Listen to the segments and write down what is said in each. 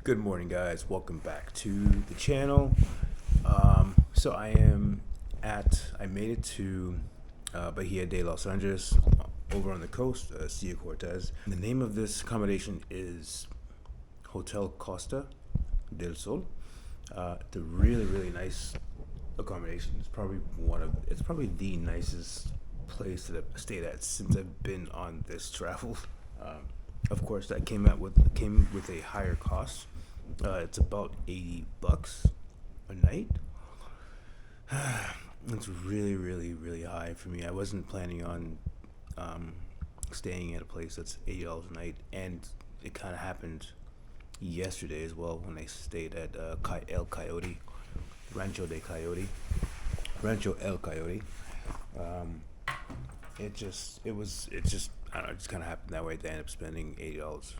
Good morning, guys. Welcome back to the channel. So I made it to Bahia de Los Angeles, over on the coast, Cia Cortez. The name of this accommodation is Hotel Costa del Sol. It's a really, really nice accommodation. It's probably the nicest place that I've stayed at since I've been on this travel. Of course, that came with a higher cost. It's about $80 a night. It's really, really, really high for me. I wasn't planning on staying at a place that's $80 a night, and it kind of happened yesterday as well when I stayed at El Coyote, Rancho El Coyote. I don't know, it just kind of happened that way. I ended up spending $80.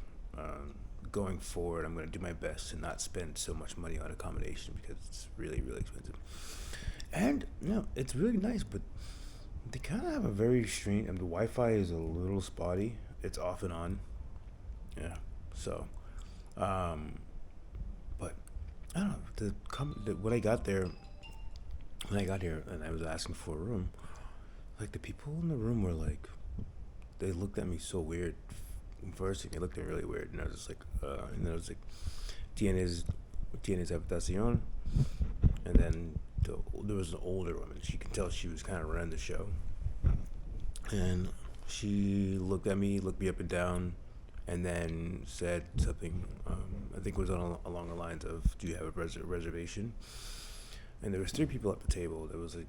Going forward, I'm going to do my best to not spend so much money on accommodation because it's really, really expensive. And it's really nice, but they kind of have a very strange. The Wi-Fi is a little spotty. It's off and on. Yeah. So, but I don't know. When I got here and I was asking for a room, like the people in the room were like, they looked at me so weird. First, they looked at me really weird, and I was just like, and then I was like, tienes habitación, and then there was an older woman. She can tell she was kind of running the show, and she looked me up and down, and then said something. I think it was along the lines of, "Do you have a reservation?" And there was 3 people at the table. There was a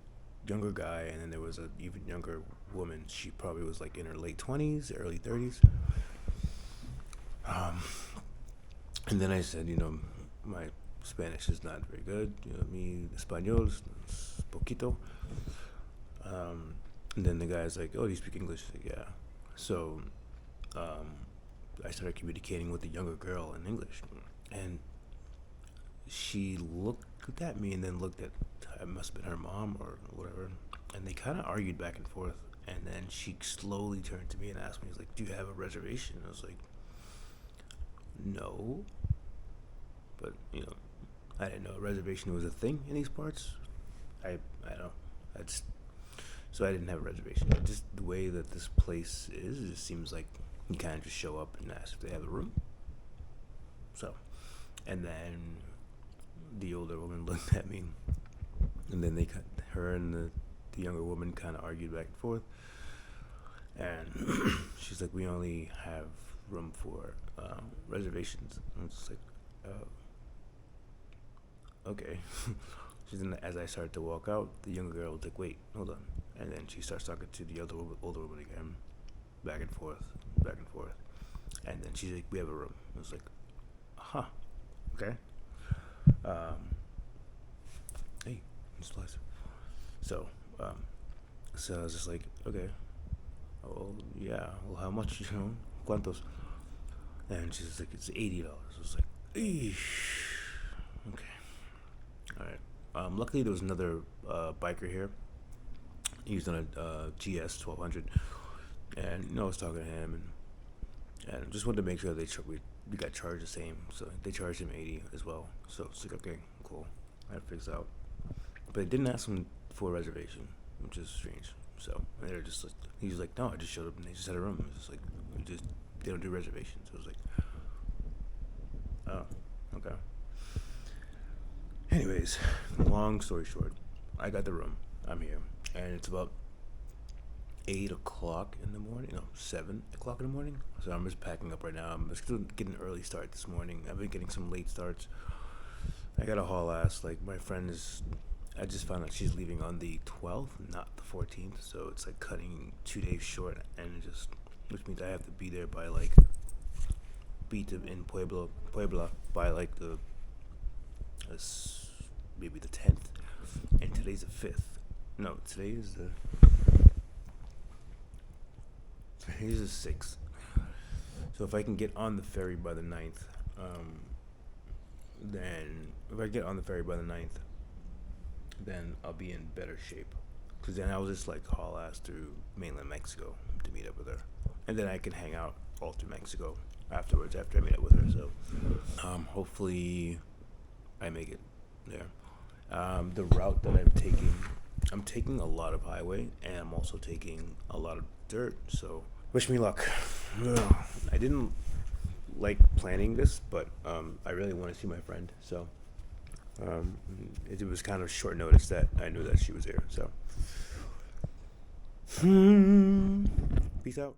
younger guy, and then there was an even younger woman. She probably was like in her late 20s, early 30s. And then I said, my Spanish is not very good. Mi español es poquito. And then the guy's like, "Oh, do you speak English?" I said, "Yeah." So I started communicating with the younger girl in English, and she looked at me and then looked at, it must have been her mom or whatever, and they kind of argued back and forth. And then she slowly turned to me and asked me, "Like, do you have a reservation?" I was like, "No," but I didn't know a reservation was a thing in these parts. I don't know. So I didn't have a reservation. Just the way that this place is, it just seems like you kind of just show up and ask if they have a room. So, and then the older woman looked at me, and then her and the younger woman kind of argued back and forth. And she's like, "We only have room for reservations." I'm just like, okay. As I started to walk out, the younger girl was like, "Wait, hold on." And then she starts talking to the older woman again, back and forth. And then she's like, "We have a room." I was like, "Huh, okay." Hey, it's nice. So I was just like, "Okay. Oh, yeah. Well, how much, cuántos?" And she's like, "It's $80. I was like, eesh. Okay. All right. Luckily, there was another biker here. He was on a GS 1200, and I was talking to him, and I just wanted to make sure we got charged the same. So they charged him 80 as well. So it's like, okay, cool. I figured it out. But I didn't ask him for a reservation, which is strange. So they're just like, he was like, "No, I just showed up and they just had a room." It was just like, they don't do reservations. So I was like, "Oh, okay." Anyways, long story short, I got the room. I'm here, and it's about 8 o'clock in the morning. No, 7 o'clock in the morning. So I'm just packing up right now. I'm just getting an early start this morning. I've been getting some late starts. I got a haul ass. Like, my friend I just found out she's leaving on the 12th, not the 14th. So it's like cutting 2 days short, and which means I have to be there by like, in Puebla by like maybe the 10th, and today's the 5th. No, today's the 6th. So if I can get on the ferry by the 9th, then I'll be in better shape. Because then I'll just like haul ass through mainland Mexico to meet up with her, and then I can hang out all through Mexico afterwards after I meet up with her. So hopefully I make it there. The route that I'm taking a lot of highway, and I'm also taking a lot of dirt. So wish me luck. I didn't like planning this, but I really want to see my friend. So it was kind of short notice that I knew that she was here. So peace out.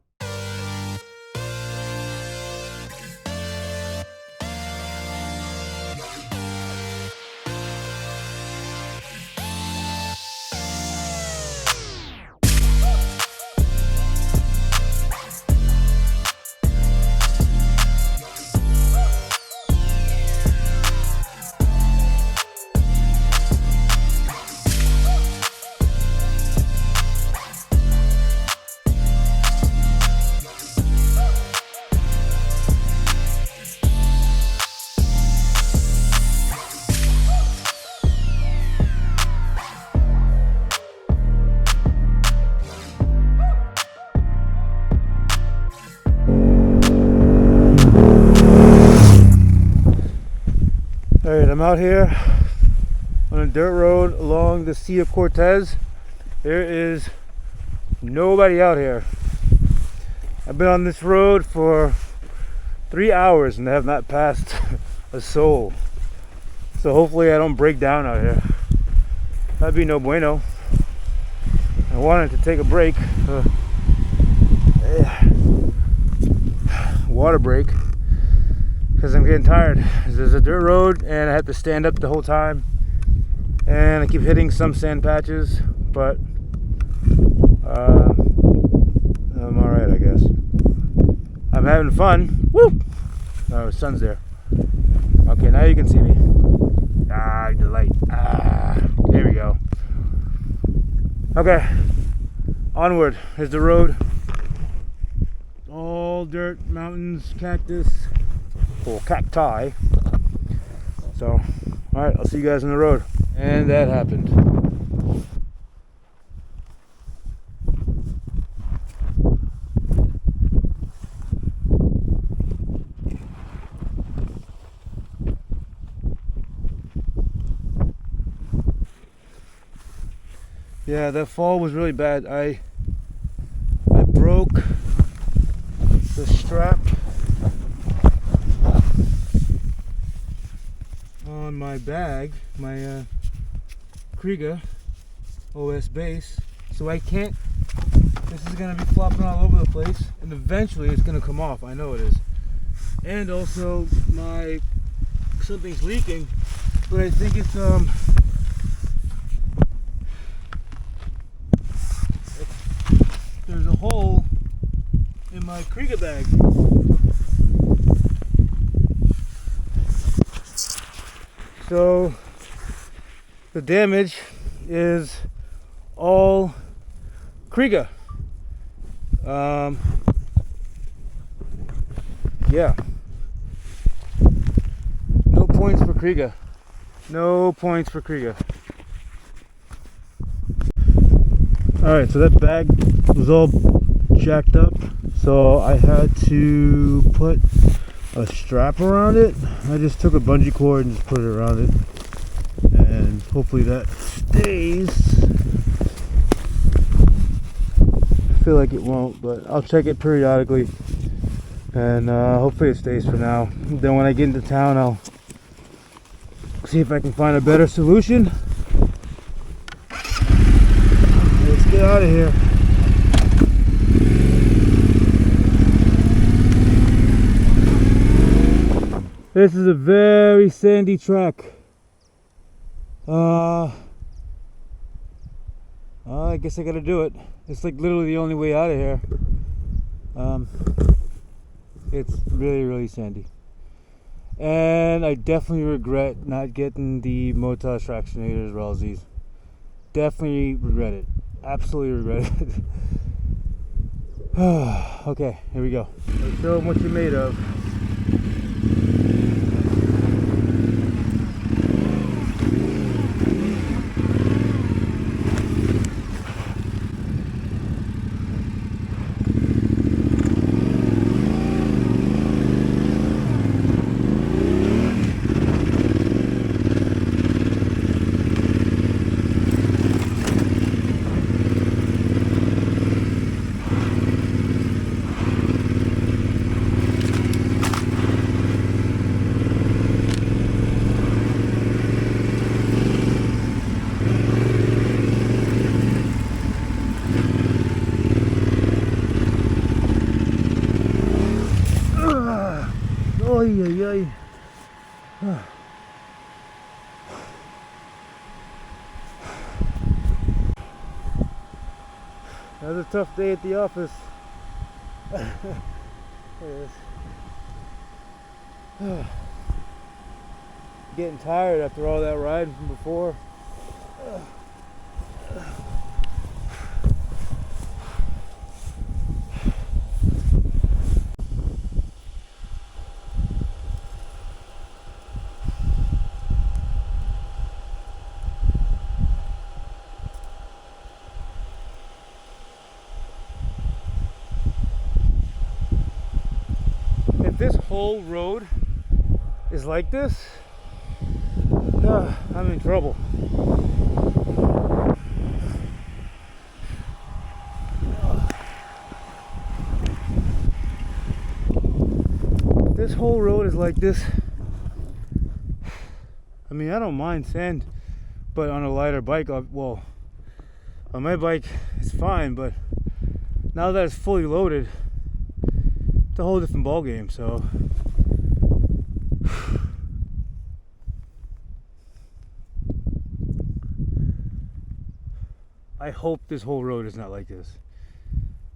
Alright, I'm out here on a dirt road along the Sea of Cortez. There is nobody out here. I've been on this road for 3 hours and I have not passed a soul. So hopefully I don't break down out here. That'd be no bueno. I wanted to take a break, water break, because I'm getting tired. There's a dirt road and I have to stand up the whole time, and I keep hitting some sand patches, but I'm alright, I guess. I'm having fun. Woo! Oh, the sun's there. Okay, now you can see me. The light. There we go. Okay, onward. Here's the road. All dirt, mountains, cactus, or cacti. So, alright, I'll see you guys on the road. And that happened. Yeah, that fall was really bad. I broke the strap on my bag, my Kriega OS base, so I can't, this is going to be flopping all over the place, and eventually it's going to come off. I know it is. And also something's leaking, but I think it's there's a hole in my Kriega bag. So the damage is all Kriega. Yeah. No points for Kriega. No points for Kriega. Alright, so that bag was all jacked up, so I had to put a strap around it. I just took a bungee cord and just put it around it, and hopefully that stays. I feel like it won't, but I'll check it periodically, and hopefully it stays for now. Then when I get into town, I'll see if I can find a better solution. Let's get out of here. This is a very sandy track. I guess I gotta do it. It's like literally the only way out of here. It's really, really sandy. And I definitely regret not getting the Motos Fractionators Ralsies. Definitely regret it. Absolutely regret it. Okay, here we go. Let's show them what you're made of. Ay, ay, ay. That was a tough day at the office. Getting tired after all that riding from before. If this whole road is like this, I'm in trouble. If this whole road is like this, I mean, I don't mind sand, but on a lighter bike, well, on my bike it's fine, but now that it's fully loaded, it's a whole different ball game. So I hope this whole road is not like this.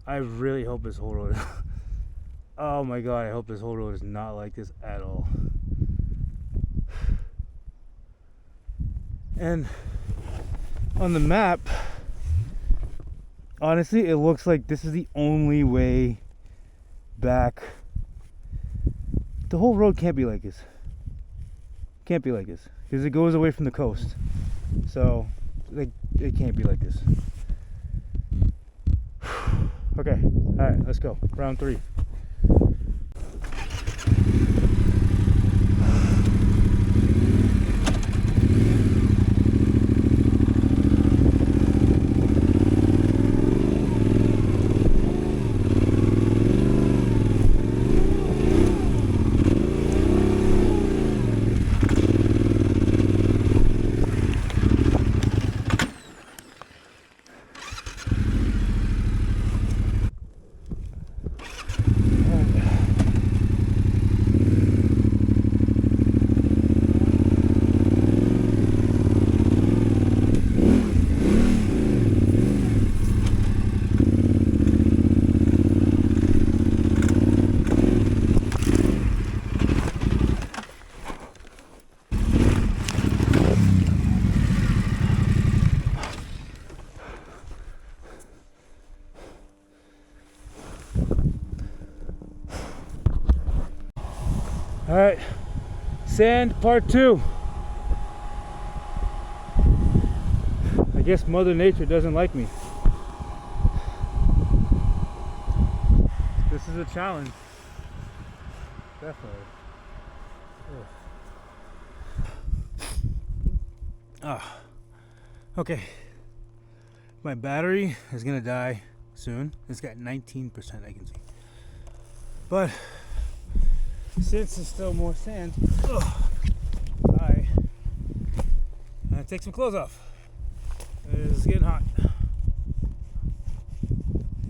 I really hope this whole road oh my god, I hope this whole road is not like this at all. And on the map, honestly, it looks like this is the only way back. The whole road can't be like this. Can't be like this because it goes away from the coast. So like, it can't be like this. Okay, all right, let's go. Round 3. All right, sand part 2. I guess Mother Nature doesn't like me. This is a challenge. Definitely. Ah, okay. My battery is gonna die soon. It's got 19%, I can see. But since there's still more sand, I'm gonna take some clothes off. It's getting hot.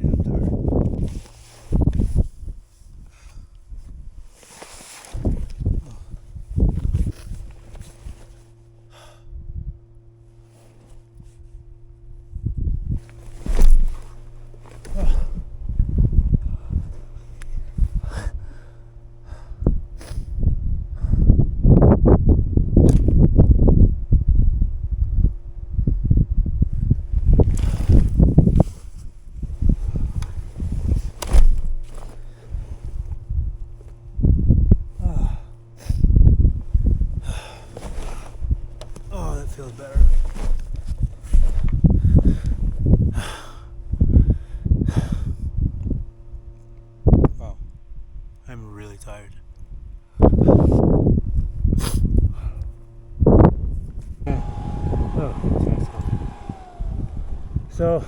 And I'm tired. Feels better. Wow, I'm really tired. So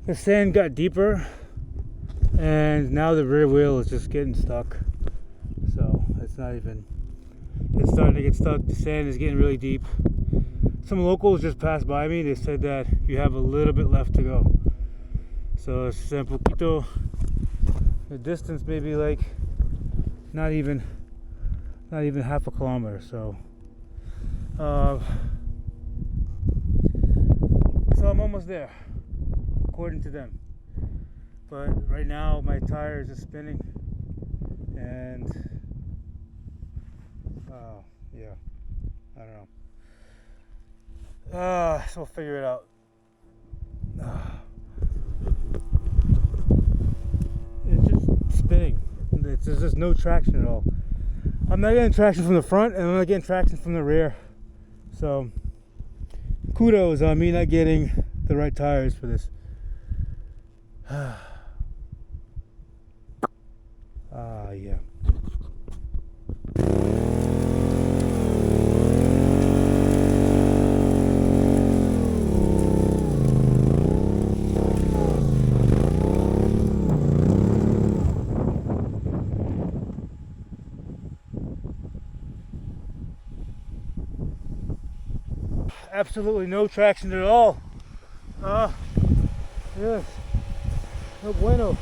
the sand got deeper and now the rear wheel is just getting stuck. So it's not even, it's starting to get stuck. The sand is getting really deep. Some locals just passed by me. They said that you have a little bit left to go. So it's un poquito, the distance maybe like not even half a kilometer. So so I'm almost there, according to them. But right now my tire is just spinning, and yeah, I don't know. So we'll figure it out. It's just spinning. There's just no traction at all. I'm not getting traction from the front, and I'm not getting traction from the rear. So kudos on me not getting the right tires for this. Yeah. Absolutely no traction at all. Yes. No bueno.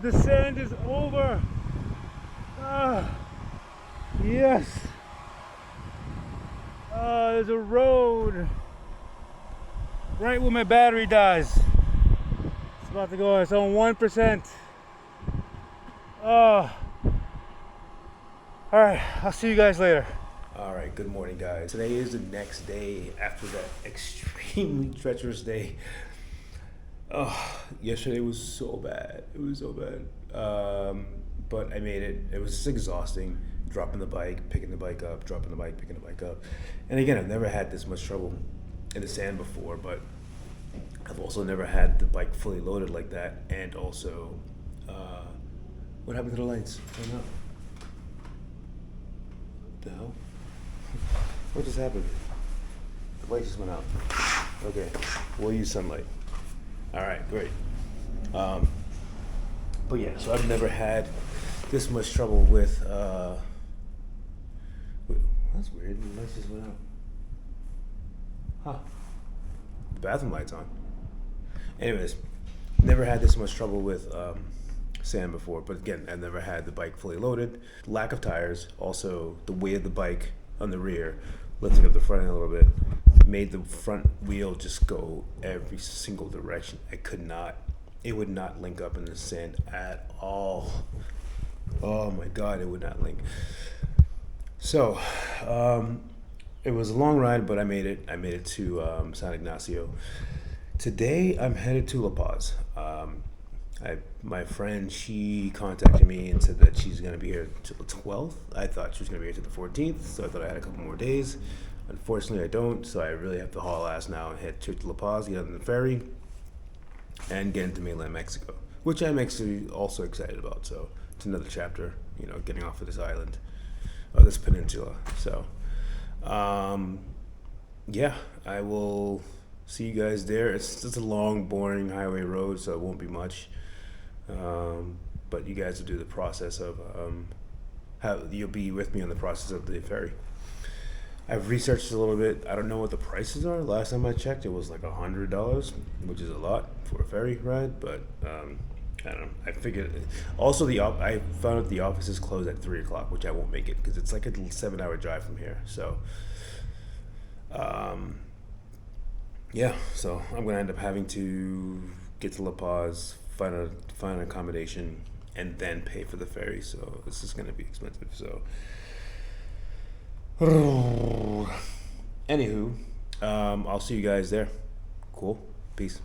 The sand is over. Yes. There's a road right where my battery dies. It's about to go. It's on 1%. All right. I'll see you guys later. All right, good morning, guys. Today is the next day after that extremely treacherous day. Oh, yesterday was so bad. It was so bad. But I made it. It was just exhausting. Dropping the bike, picking the bike up, dropping the bike, picking the bike up. And again, I've never had this much trouble in the sand before, but I've also never had the bike fully loaded like that. And also, what happened to the lights? I don't know. What the hell? What just happened? The light just went out. Okay, we'll use sunlight. All right, great. But yeah, so I've never had this much trouble with. Wait, that's weird. The lights just went out. Huh? The bathroom light's on. Anyways, never had this much trouble with sand before. But again, I've never had the bike fully loaded. Lack of tires, also the weight of the bike on the rear, lifting up the front end a little bit, made the front wheel just go every single direction. It would not link up in the sand at all. Oh my God, it would not link. So, it was a long ride, but I made it. I made it to San Ignacio. Today, I'm headed to La Paz. My friend, she contacted me and said that she's going to be here till the 12th. I thought she was going to be here till the 14th, so I thought I had a couple more days. Unfortunately, I don't, so I really have to haul ass now and head to La Paz, get on the ferry, and get into mainland Mexico, which I'm actually also excited about. So it's another chapter, getting off of this island, or this peninsula. So, yeah, I will see you guys there. It's just a long, boring highway road, so it won't be much. But you guys will do the process of you'll be with me on the process of the ferry. I've researched a little bit. I don't know what the prices are. Last time I checked, it was like $100, which is a lot for a ferry ride. But I don't know. I figured. Also, I found out the office is closed at 3:00, which I won't make it because it's like a 7-hour drive from here. So, yeah. So I'm gonna end up having to get to La Paz, find an accommodation, and then pay for the ferry. So this is gonna be expensive. So. Anywho, I'll see you guys there. Cool. Peace.